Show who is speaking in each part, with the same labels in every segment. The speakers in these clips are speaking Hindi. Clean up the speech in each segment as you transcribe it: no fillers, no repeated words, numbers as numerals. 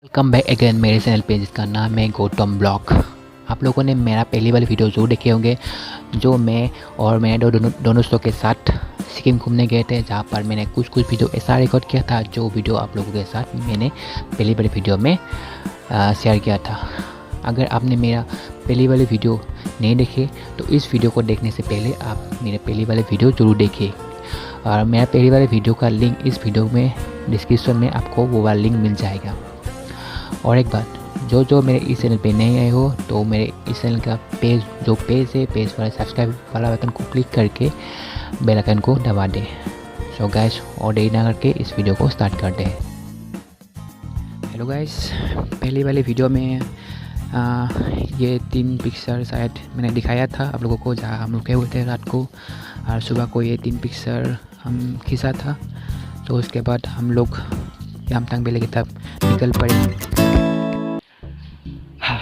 Speaker 1: वेलकम बैक अगेन मेरे चैनल पे, जिसका नाम है गौतम ब्लॉग। आप लोगों ने मेरा पहली वाली वीडियो ज़रूर देखे होंगे, जो मैं और मेरे दोनों दोस्तों के साथ सिक्किम घूमने गए थे, जहाँ पर मैंने कुछ वीडियो ऐसा रिकॉर्ड किया था जो वीडियो आप लोगों के साथ मैंने पहली वाली वीडियो में शेयर किया था। अगर आपने मेरा पहली वाली वीडियो नहीं देखे तो इस वीडियो को देखने से पहले आप मेरे पहली वाली वीडियो ज़रूर देखें। और मेरा पहली वाली वीडियो का लिंक इस वीडियो में डिस्क्रिप्शन में आपको वो वाला लिंक मिल जाएगा। और एक बात, जो मेरे इस चैनल पे नए आए हो तो मेरे इस चैनल का पेज है, पेज पर सब्सक्राइब वाला बटन को क्लिक करके बेल आइकन को दबा दें। सो गाइस, और देरी ना करके इस वीडियो को स्टार्ट करते हैं। हेलो गाइस, पहली वाली वीडियो में ये 3 पिक्चर शायद मैंने दिखाया था आप लोगों को, जहाँ हम रुके हुए थे रात को, और सुबह को ये 3 पिक्चर हम खींचा था। तो उसके बाद हम लोग यामथांग वैली की तरफ निकल पड़े।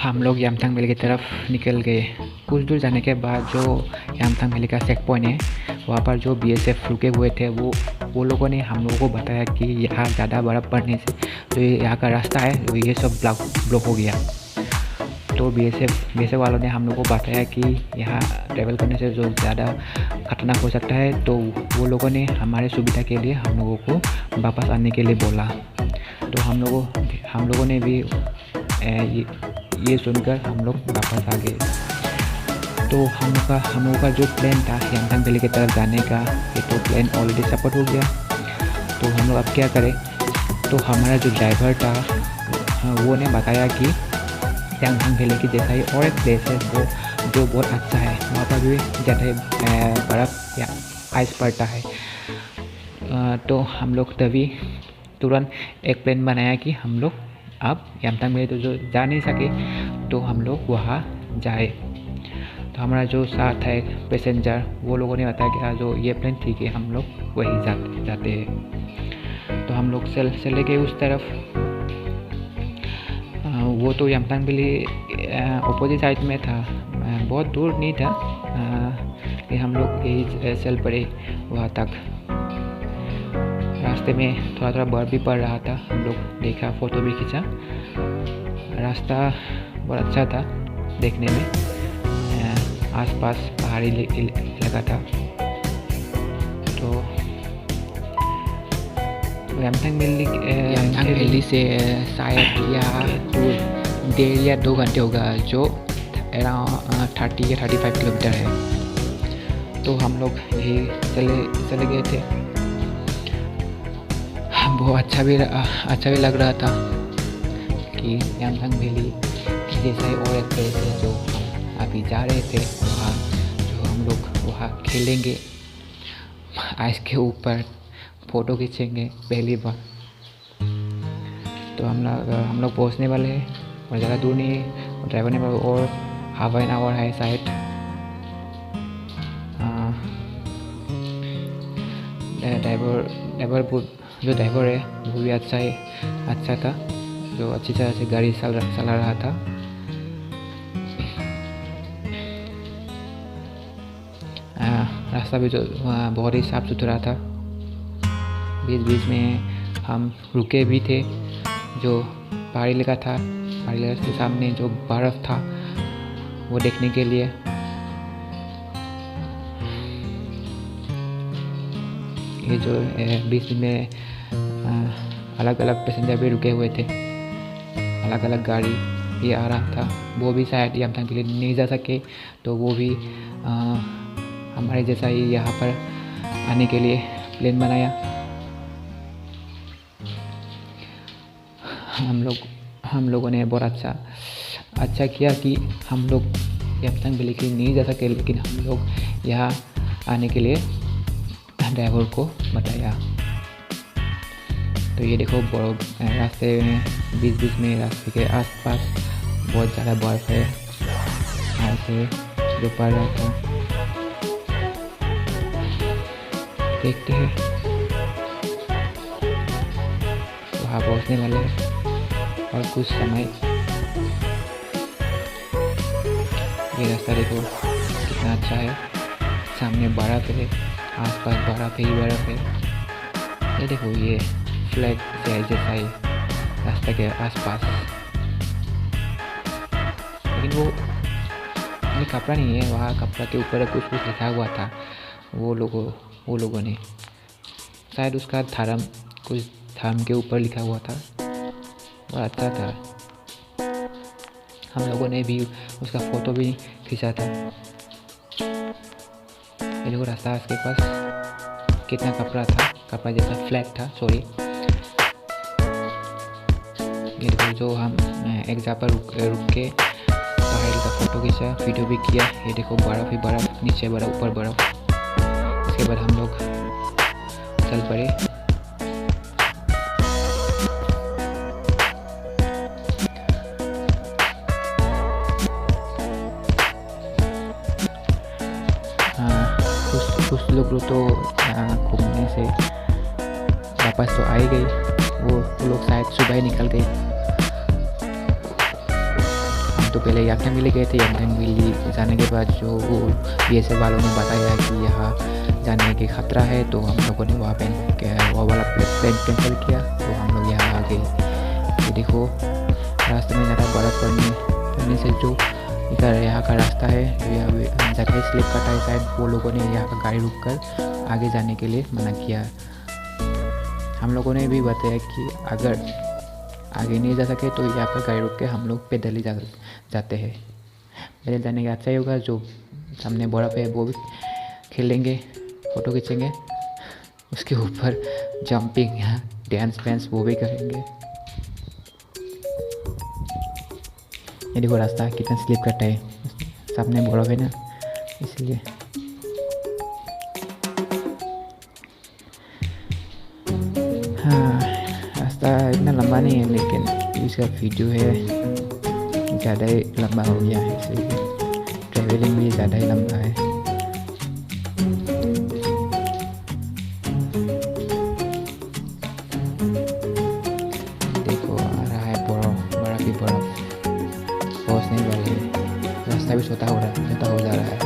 Speaker 1: हम लोग यामथांग वैली की तरफ निकल गए। कुछ दूर जाने के बाद जो यामथांग वैली का चेक पॉइंट है, वहाँ पर जो बीएसएफ रुके हुए थे, वो लोगों ने हम लोगों को बताया कि यहाँ ज़्यादा बर्फ़ पड़ने से जो यहाँ का रास्ता है तो ये सब ब्लॉक हो गया। तो बीएसएफ वालों ने हम लोगों को बताया कि यहाँ ट्रैवल करने से जो ज़्यादा खतरनाक हो सकता है, तो वो लोगों ने हमारे सुविधा के लिए हम लोगों को वापस आने के लिए बोला। तो हम लोगों ने भी ये सुनकर हम लोग वापस आ गए। तो हम लोगों का जो प्लान था यामथांग वैली की तरफ जाने का, ये तो प्लान ऑलरेडी सपोर्ट हो गया। तो हम लोग अब क्या करें? तो हमारा जो ड्राइवर था वो ने बताया कि यामथांग वैली की जैसा ही और एक प्लेस है वो जो बहुत अच्छा है, वहाँ पर भी ज़्यादा बर्फ़ या आइस पड़ता है। तो हम लोग तभी तुरंत एक प्लान बनाया कि हम लोग अब यामथांग वैली तो जो जा नहीं सके, तो हम लोग वहाँ जाए। तो हमारा जो साथ है पैसेंजर, वो लोगों ने बताया कि हाँ, जो ये प्लान ठीक है, हम लोग वही जाते हैं। तो हम लोग चले गए उस तरफ। वो तो यामथांग वैली अपोजिट साइड में था, बहुत दूर नहीं था, कि हम लोग यही चल पड़े वहाँ तक। रास्ते में थोड़ा बर्फ़ भी पड़ रहा था, हम लोग देखा, फ़ोटो भी खींचा। रास्ता बहुत अच्छा था देखने में, आसपास पहाड़ी इलाका था। तो यामथांग वैली से शायद यहाँ 1.5 या 2 घंटे होगा, जो अराउंड 30 या 35 किलोमीटर है। तो हम लोग यही चले गए थे। बहुत अच्छा भी लग रहा था कि यामथांग वैली जैसा ही और एक प्लेस है जो हम अभी जा रहे थे, वहाँ जो हम लोग वहाँ खेलेंगे, आइस के ऊपर फ़ोटो खींचेंगे पहली बार। तो हम लोग पहुँचने वाले हैं, और ज़्यादा दूर नहीं है। ड्राइवर ने और हाफ एन आवर है शायद। जो ड्राइवर है वो भी अच्छा था, जो अच्छी तरह से गाड़ी चला रहा था। रास्ता भी जो बहुत ही साफ़ सुथरा था। बीच में हम रुके भी थे, जो पहाड़ी इलाका था, पहाड़ी इलाके के सामने जो बर्फ़ था वो देखने के लिए। ये जो बीच में अलग अलग पैसेंजर भी रुके हुए थे, अलग अलग गाड़ी भी आ रहा था। वो भी शायद यामथांग वैली नहीं जा सके, तो वो भी हमारे जैसा ही यहाँ पर आने के लिए प्लान बनाया। हम लोगों ने बहुत अच्छा किया कि हम लोग यामथांग वैली के नहीं जा सके, लेकिन हम लोग यहाँ आने के लिए ड्राइवर को बताया। तो ये देखो, रास्ते में बीच में रास्ते के आसपास बहुत ज़्यादा बर्फ़ है, ऐसे जो पड़ रहा था। देखते हैं, वहाँ पहुँचने वाले और कुछ समय। ये रास्ता देखो कितना अच्छा है, सामने बर्फ़ है, आसपास बर्फ़ ही बर्फ़ है। ये देखो, ये फ्लैग जैसा ही रास्ते के आसपास, लेकिन वो नहीं कपड़ा नहीं है, वहाँ कपड़ा के ऊपर कुछ कुछ लिखा हुआ था। वो लोगों ने शायद उसका धर्म, कुछ धर्म के ऊपर लिखा हुआ था, वो अच्छा था। हम लोगों ने भी उसका फ़ोटो भी खींचा था। ये देखो रास्ता, उसके पास कितना कपड़ा था, कपड़ा जैसा फ्लैग था, सॉरी। ये देखो जो हम एक जगह पर रुक के पहाड़ी का फ़ोटो खींचा, वीडियो भी किया। ये देखो बर्फ़ ही बर्फ़, नीचे बर्फ़, ऊपर बर्फ़। इसके बाद हम लोग चल पड़े। कुछ लोग तो घूमने से वापस तो आ ही गई, वो लोग शायद सुबह ही निकल गए। हम तो पहले याकन वैली गए थे। याकन वैली जाने के बाद जो BSF वालों ने बताया कि यहाँ जाने के खतरा है, तो हम लोगों ने वो वाला प्लान कैंसिल किया, तो हम लोग यहाँ आ गए। ये देखो रास्ते में ज़्यादा बर्फ़ पड़ने से जो इधर यहाँ का रास्ता है, यहाँ जगह स्लिप कटा है शायद, वो लोगों ने यहाँ का गाड़ी रुक कर आगे जाने के लिए मना किया। हम लोगों ने भी बताया कि अगर आगे नहीं जा सके तो यहाँ पर गाड़ी रुक के हम लोग पैदल ही जाते हैं। पैदल जाने का अच्छा ही होगा, जो सामने बर्फ़ है वो भी खेलेंगे, फ़ोटो खींचेंगे, उसके ऊपर जंपिंग या डांस वो भी करेंगे। ये देखो रास्ता कितना स्लिप कटा है, सामने बर्फ़ है ना, इसलिए। हाँ, रास्ता इतना लंबा नहीं है, लेकिन इसका वीडियो है ज़्यादा ही लंबा हो गया है, इसलिए ट्रैवलिंग भी ज़्यादा ही लंबा है। देखो आ रहा है बर्फ़ ही बर्फ़, पहुँचने वाले, रास्ता भी छोटा हो जा रहा है।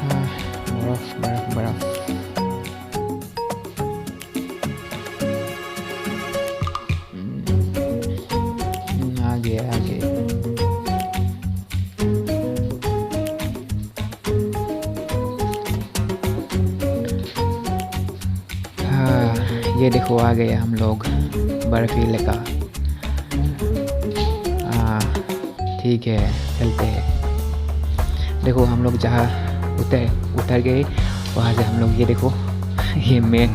Speaker 1: हाँ, बर्फ़। आगे हाँ, ये देखो आ गए हम लोग बर्फ़ी इलाका। हाँ ठीक है, चलते हैं। देखो हम लोग जहाँ उतर गए, वहाँ से हम लोग, ये देखो ये मैं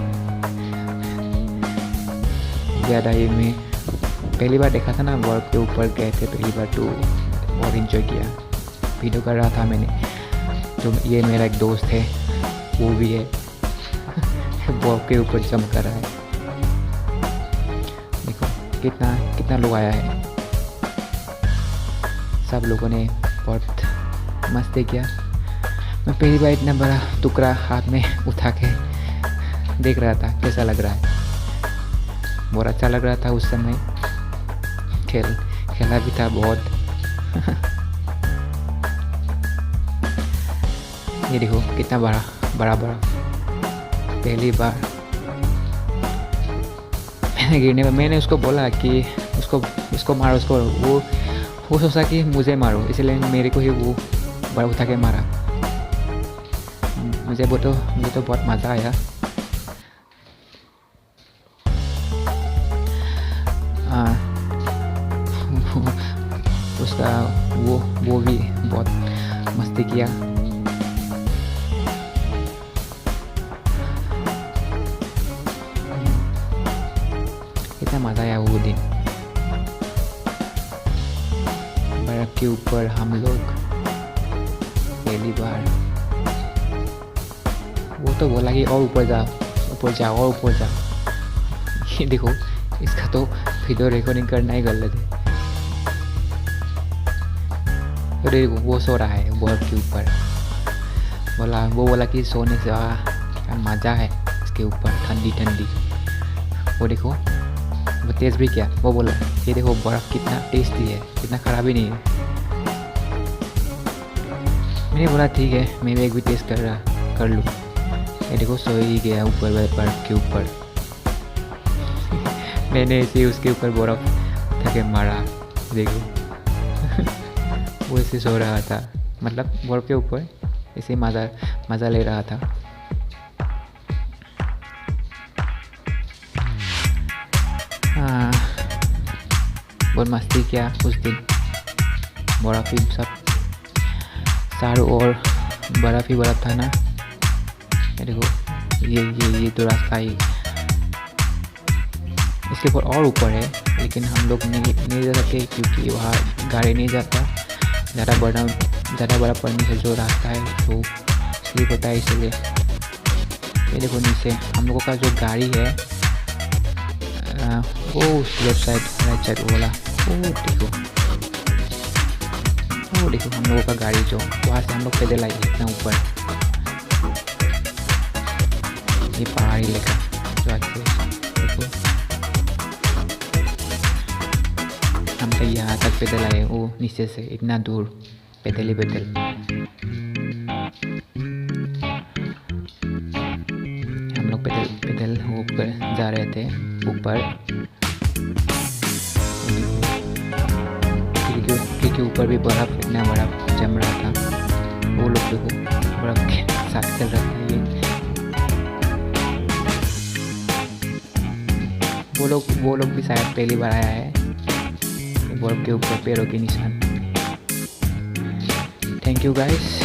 Speaker 1: पहली बार देखा था ना, बर्फ़ के ऊपर गए थे पहली बार, तो बहुत इन्जॉय किया। वीडियो कर रहा था मैंने, तो ये मेरा एक दोस्त है, वो भी है बर्फ़ के ऊपर जंप कर रहा है। देखो कितना लोग आया है, सब लोगों ने बहुत मस्ती किया। मैं पहली बार इतना बड़ा टुकड़ा हाथ में उठा के देख रहा था, कैसा लग रहा है। बहुत अच्छा लग रहा था उस समय, खेला भी था बहुत ये देखो कितना बड़ा पहली बार मैंने गिरने पर मैंने उसको बोला कि उसको मारो, वो सोचा कि मुझे मारो, इसलिए मेरे को ही वो बड़ा उठा के मारा। मुझे तो बहुत मज़ा आया। उसका वो भी बहुत मस्ती किया। कितना मज़ा आया वो दिन, बर्फ़ के ऊपर हम लोग पहली बार। वो तो बोला कि और ऊपर जाओ। ये देखो इसका तो वीडियो रिकॉर्डिंग करना ही गलत है। तो देखो वो सो रहा है बर्फ़ के ऊपर, वो बोला कि सोने से क्या मज़ा है इसके ऊपर, ठंडी। वो देखो वो टेस्ट भी किया, वो बोला ये देखो बर्फ़ कितना टेस्टी है, कितना ख़राब ही नहीं है। मैंने बोला ठीक है, मैं भी एक भी टेस्ट कर लूँ। ये देखो सो ही गया ऊपर बर्फ़ के ऊपर। मैंने ऐसे ही उसके ऊपर बर्फ थके मारा, देखो। वो ऐसे सो रहा था, मतलब बर्फ के ऊपर ऐसे मज़ा ले रहा था। हाँ, बहुत मस्ती किया उस दिन। बर्फ ही सब चारों ओर बर्फ ही बर्फ था ना। ये देखो, ये तो रास्ता ही इसके ऊपर है, लेकिन हम लोग नहीं जा सकते क्योंकि वहाँ गाड़ी नहीं जाता। ज़्यादा बड़ा पड़ने से जो रास्ता है तो स्लिप होता है, इसलिए। ये देखो नीचे हम लोगों का जो गाड़ी है, वो लेफ्ट साइड राइट साइड वाला, वो देखो हम लोगों का गाड़ी जो वहाँ से हम लोग पैदल आए इतना ऊपर। ये पहाड़ी इलाका जो आते देखो, हम तो यहाँ तक पैदल आए, वो नीचे से इतना दूर पैदल ही पैदल। हम लोग पैदल ऊपर जा रहे थे ऊपर, क्योंकि ऊपर भी बर्फ इतना बर्फ जम रहा था। वो लोग देखो बर्फ के साथ चल रहा था। ये वो लोग भी शायद पहली बार आया है बर्फ के ऊपर पैरों के निशान। Thank you guys.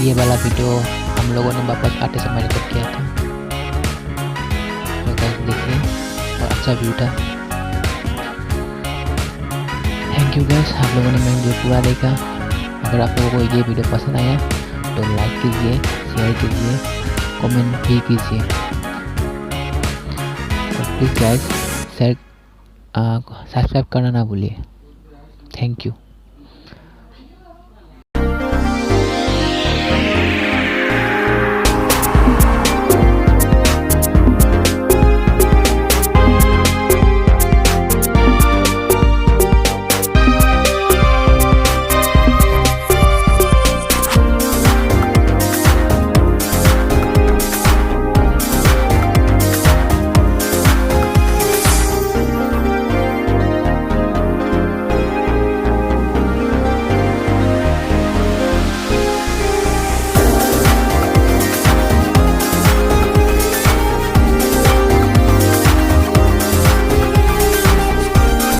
Speaker 1: ये वाला वीडियो हम लोगों ने वापस आते समय रिकॉर्ड किया था, तो गाइस देखिए, और अच्छा व्यू था। थैंक यू गाइस, आप लोगों ने मेरा वीडियो पूरा देखा। अगर आप लोगों को ये वीडियो पसंद आया तो लाइक कीजिए, शेयर कीजिए, कमेंट भी कीजिए, और प्लीज़ गाइस सब्सक्राइब करना ना भूलिए। Thank you.